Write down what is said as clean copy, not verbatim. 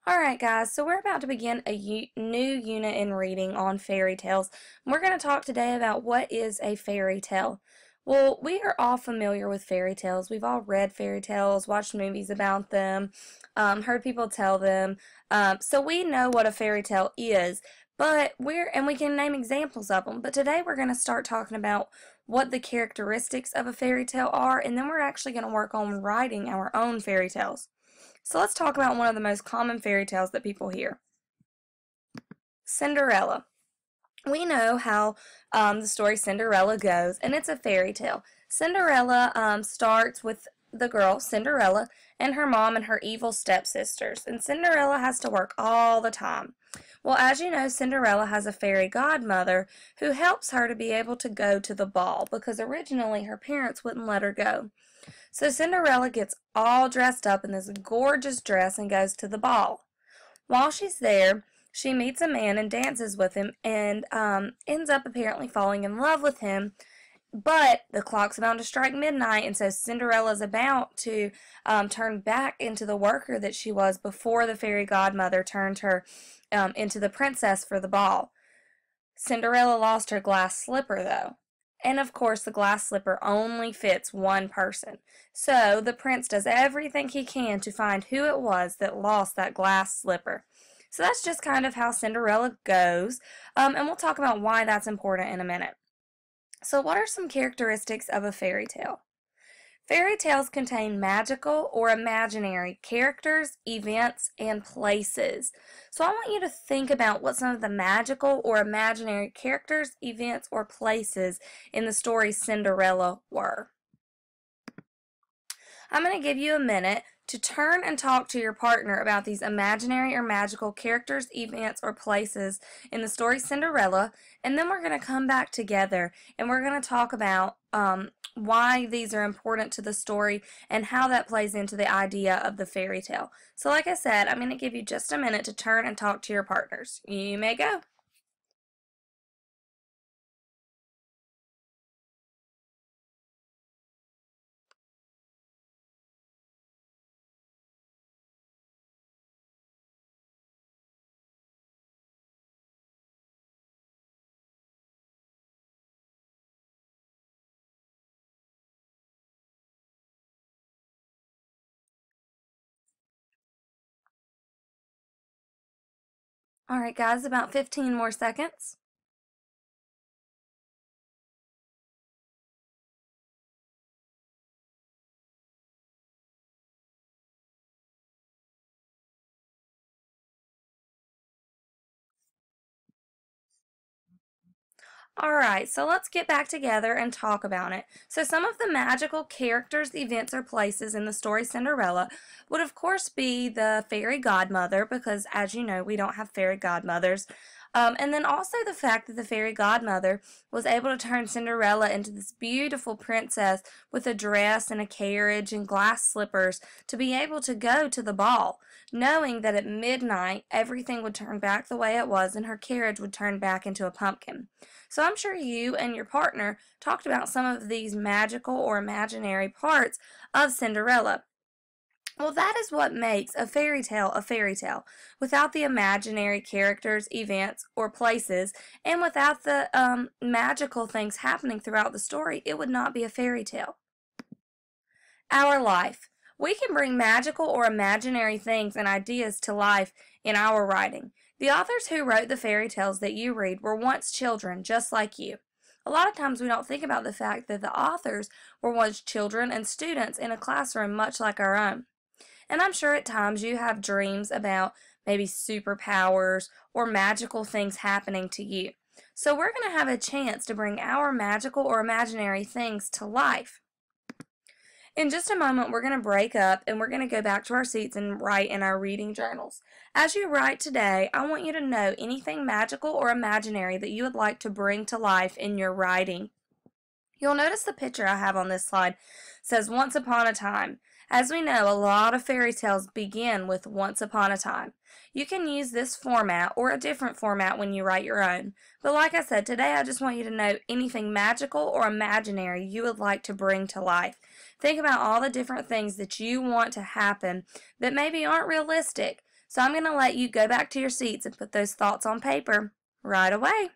Alright guys, so we're about to begin a new unit in reading on fairy tales. We're going to talk today about what is a fairy tale. Well, we are all familiar with fairy tales. We've all read fairy tales, watched movies about them, heard people tell them. So we know what a fairy tale is, but we can name examples of them. But today we're going to start talking about what the characteristics of a fairy tale are, and then we're actually going to work on writing our own fairy tales. So let's talk about one of the most common fairy tales that people hear. Cinderella. We know how the story Cinderella goes, and it's a fairy tale. Cinderella starts with the girl, Cinderella, and her mom and her evil stepsisters, and Cinderella has to work all the time. Well, as you know, Cinderella has a fairy godmother who helps her to be able to go to the ball because originally her parents wouldn't let her go. So Cinderella gets all dressed up in this gorgeous dress and goes to the ball. While she's there, she meets a man and dances with him and ends up apparently falling in love with him. But the clock's about to strike midnight, and so Cinderella's about to turn back into the worker that she was before the fairy godmother turned her into the princess for the ball. Cinderella lost her glass slipper, though. And of course, the glass slipper only fits one person. So the prince does everything he can to find who it was that lost that glass slipper. So that's just kind of how Cinderella goes. And we'll talk about why that's important in a minute. So what are some characteristics of a fairy tale? Fairy tales contain magical or imaginary characters, events, and places. So I want you to think about what some of the magical or imaginary characters, events, or places in the story Cinderella were. I'm going to give you a minute to turn and talk to your partner about these imaginary or magical characters, events, or places in the story Cinderella, and then we're going to come back together and we're going to talk about why these are important to the story and how that plays into the idea of the fairy tale. So like I said, I'm going to give you just a minute to turn and talk to your partners. You may go. Alright guys, about 15 more seconds. Alright, so let's get back together and talk about it. So some of the magical characters, events, or places in the story Cinderella would of course be the fairy godmother, because as you know, we don't have fairy godmothers. And then also the fact that the fairy godmother was able to turn Cinderella into this beautiful princess with a dress and a carriage and glass slippers to be able to go to the ball, knowing that at midnight everything would turn back the way it was and her carriage would turn back into a pumpkin. So I'm sure you and your partner talked about some of these magical or imaginary parts of Cinderella. Well, that is what makes a fairy tale a fairy tale. Without the imaginary characters, events, or places, and without the magical things happening throughout the story, it would not be a fairy tale. Our life. We can bring magical or imaginary things and ideas to life in our writing. The authors who wrote the fairy tales that you read were once children, just like you. A lot of times we don't think about the fact that the authors were once children and students in a classroom much like our own. And I'm sure at times you have dreams about maybe superpowers or magical things happening to you. So we're going to have a chance to bring our magical or imaginary things to life. In just a moment, we're going to break up and we're going to go back to our seats and write in our reading journals. As you write today, I want you to know anything magical or imaginary that you would like to bring to life in your writing. You'll notice the picture I have on this slide says Once Upon a Time. As we know, a lot of fairy tales begin with Once Upon a Time. You can use this format or a different format when you write your own. But like I said, today I just want you to know anything magical or imaginary you would like to bring to life. Think about all the different things that you want to happen that maybe aren't realistic. So I'm going to let you go back to your seats and put those thoughts on paper right away.